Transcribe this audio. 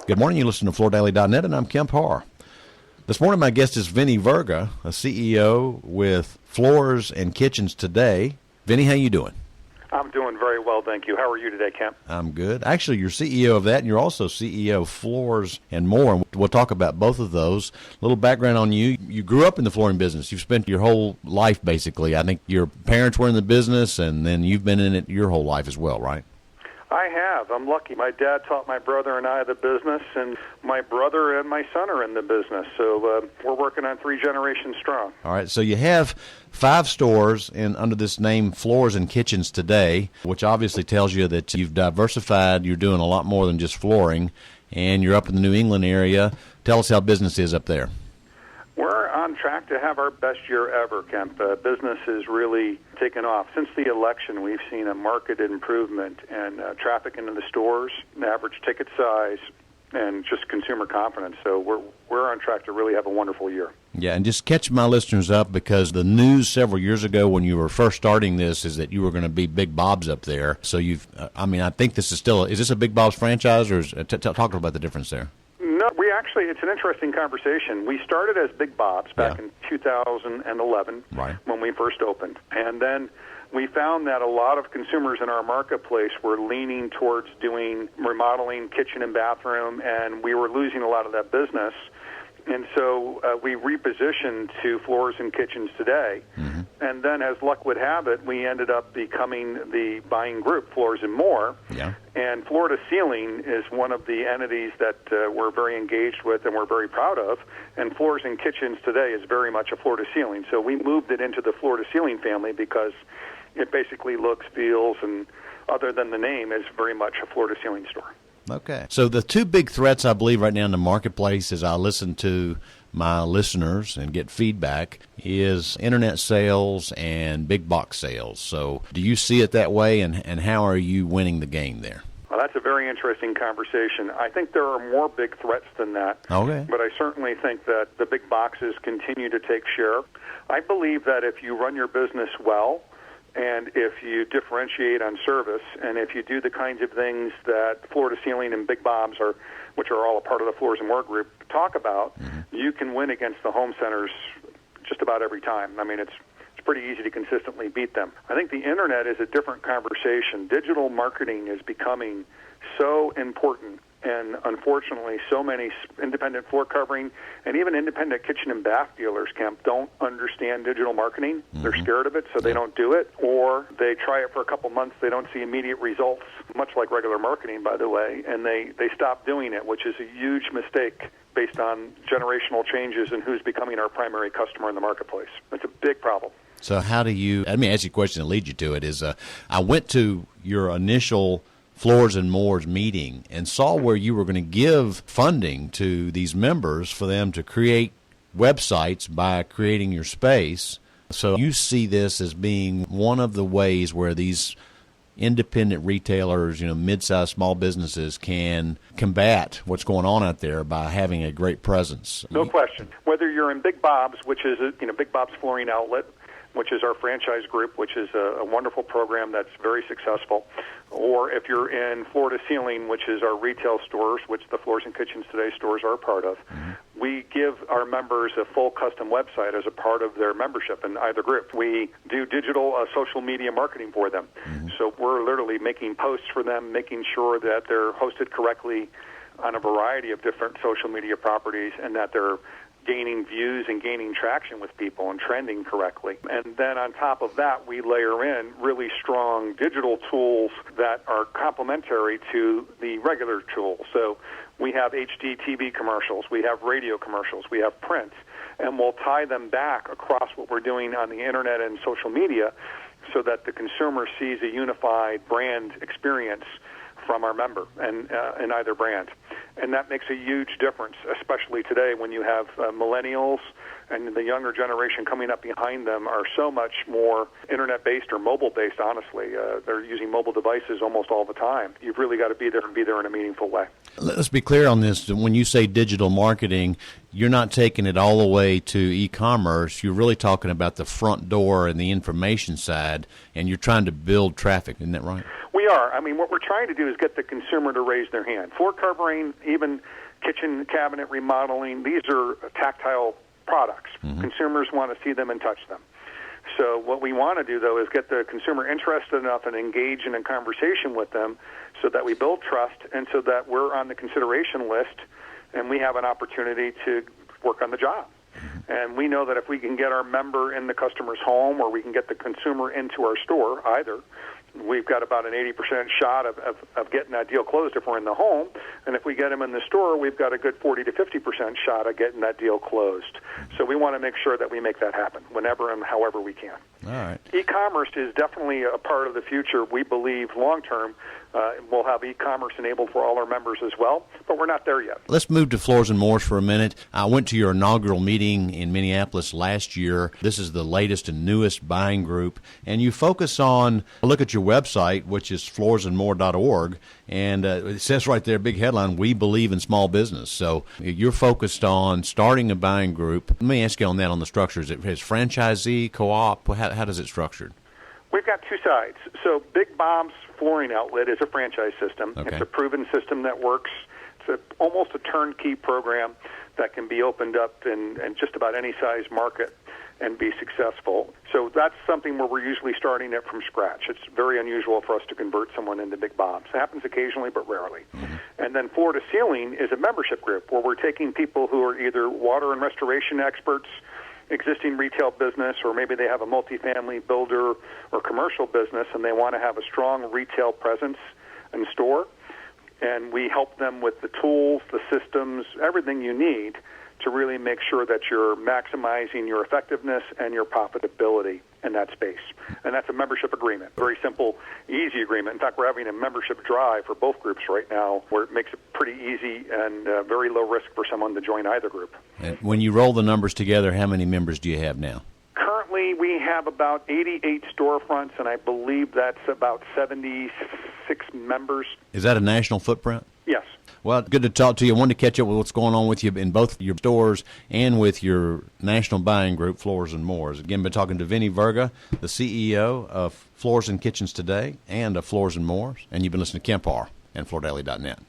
Good morning. You listen to FloorDaily.net, and I'm Kemp Harr. This morning, my guest is Vinnie Virga, a CEO with Floors and Kitchens Today. Vinnie, how you doing? I'm doing very well, thank you. How are you today, Kemp? I'm good. Actually, you're CEO of that, and you're also CEO of Floors and More, and we'll talk about both of those. A little background on you. You grew up in the flooring business. You've spent your whole life, basically. I think your parents were in the business, and then you've been in it your whole life as well, right? I have. I'm lucky. My dad taught my brother and I the business, and my brother and my son are in the business. So we're working on 3 generations strong. All right. So you have 5 stores under this name Floors and Kitchens Today, which obviously tells you that you've diversified. You're doing a lot more than just flooring, and you're up in the New England area. Tell us how business is up there. We're on track to have our best year ever, Kemp. Business has really taken off. Since the election, we've seen a marked improvement in traffic into the stores, average ticket size, and just consumer confidence. So we're on track to really have a wonderful year. Yeah, and just catch my listeners up, because the news several years ago when you were first starting this is that you were going to be Big Bob's up there. So I think this is still, is this a Big Bob's franchise, or talk about the difference there? No, it's an interesting conversation. We started as Big Bob's back in 2011 when we first opened. And then we found that a lot of consumers in our marketplace were leaning towards doing remodeling, kitchen and bathroom, and we were losing a lot of that business. And so we repositioned to Floors and Kitchens Today. Mm-hmm. And then, as luck would have it, we ended up becoming the buying group, Floors and More. Yeah. And Floor to Ceiling is one of the entities that we're very engaged with and we're very proud of. And Floors and Kitchens Today is very much a floor to ceiling. So we moved it into the floor to ceiling family because it basically looks, feels, and other than the name, is very much a floor to ceiling store. Okay. So the 2 big threats, I believe, right now in the marketplace, as I listen to my listeners and get feedback, is internet sales and big box sales. So do you see it that way, and how are you winning the game there? Well, that's a very interesting conversation. I think there are more big threats than that. Okay. But I certainly think that the big boxes continue to take share. I believe that if you run your business well, and if you differentiate on service, and if you do the kinds of things that Floor to Ceiling and Big Bob's, which are all a part of the Floors and More group, talk about, you can win against the home centers just about every time. I mean, it's pretty easy to consistently beat them. I think the internet is a different conversation. Digital marketing is becoming so important. And unfortunately, so many independent floor covering and even independent kitchen and bath dealers, Kemp, don't understand digital marketing. Mm-hmm. They're scared of it, so they don't do it. Or they try it for a couple months, they don't see immediate results, much like regular marketing, by the way, and they stop doing it, which is a huge mistake based on generational changes and who's becoming our primary customer in the marketplace. It's a big problem. So how do you, let me ask you a question that leads you to it, is I went to your initial Floors and More's meeting and saw where you were going to give funding to these members for them to create websites by creating your space. So you see this as being one of the ways where these independent retailers, mid-sized small businesses can combat what's going on out there by having a great presence. No question. Whether you're in Big Bob's, which is Big Bob's Flooring Outlet, which is our franchise group, which is a wonderful program that's very successful, or if you're in Floor to Ceiling, which is our retail stores, which the Floors and Kitchens Today stores are a part of, we give our members a full custom website as a part of their membership in either group. We do digital social media marketing for them. So we're literally making posts for them, making sure that they're hosted correctly on a variety of different social media properties and that they're gaining views and gaining traction with people and trending correctly. And then on top of that, we layer in really strong digital tools that are complementary to the regular tools. So we have HD TV commercials, we have radio commercials, we have print, and we'll tie them back across what we're doing on the internet and social media so that the consumer sees a unified brand experience from our member and in either brand. And that makes a huge difference, especially today when you have millennials and the younger generation coming up behind them are so much more internet-based or mobile-based, honestly. They're using mobile devices almost all the time. You've really got to be there and be there in a meaningful way. Let's be clear on this. When you say digital marketing, you're not taking it all the way to e-commerce. You're really talking about the front door and the information side, and you're trying to build traffic. Isn't that right? We are. I mean, what we're trying to do is get the consumer to raise their hand. Floor covering, even kitchen cabinet remodeling, these are tactile products. Mm-hmm. Consumers want to see them and touch them. So what we want to do, though, is get the consumer interested enough and engage in a conversation with them so that we build trust and so that we're on the consideration list and we have an opportunity to work on the job. Mm-hmm. And we know that if we can get our member in the customer's home or we can get the consumer into our store, either, we've got about an 80% shot of getting that deal closed if we're in the home. And if we get them in the store, we've got a good 40 to 50% shot of getting that deal closed. So we want to make sure that we make that happen whenever and however we can. All right. E-commerce is definitely a part of the future. We believe long-term we'll have e-commerce enabled for all our members as well, but we're not there yet. Let's move to Floors and Moors for a minute. I went to your inaugural meeting in Minneapolis last year. This is the latest and newest buying group, and you focus on, look at your website, which is floorsandmore.org, and it says right there, big headline, we believe in small business. So you're focused on starting a buying group. Let me ask you on that, on the structure. Is it franchisee, co-op? How does it structured? We've got two sides. So Big Bob's Flooring Outlet is a franchise system. Okay. It's a proven system that works. It's almost a turnkey program that can be opened up in just about any size market and be successful. So that's something where we're usually starting it from scratch. It's very unusual for us to convert someone into Big Bob's. It happens occasionally, but rarely. Mm-hmm. And then Floor to Ceiling is a membership group where we're taking people who are either water and restoration experts, existing retail business, or maybe they have a multifamily builder or commercial business and they want to have a strong retail presence in store. And we help them with the tools, the systems, everything you need to really make sure that you're maximizing your effectiveness and your profitability in that space. And that's a membership agreement, very simple, easy agreement. In fact, we're having a membership drive for both groups right now where it makes it pretty easy and very low risk for someone to join either group. And when you roll the numbers together, how many members do you have now? Currently, we have about 88 storefronts, and I believe that's about 76 members. Is that a national footprint? Yes. Well, good to talk to you. I wanted to catch up with what's going on with you in both your stores and with your national buying group, Floors and Moors. Again, been talking to Vinnie Virga, the CEO of Floors and Kitchens Today and of Floors and Moors, and you've been listening to Kemp Harr and FloorDaily.net.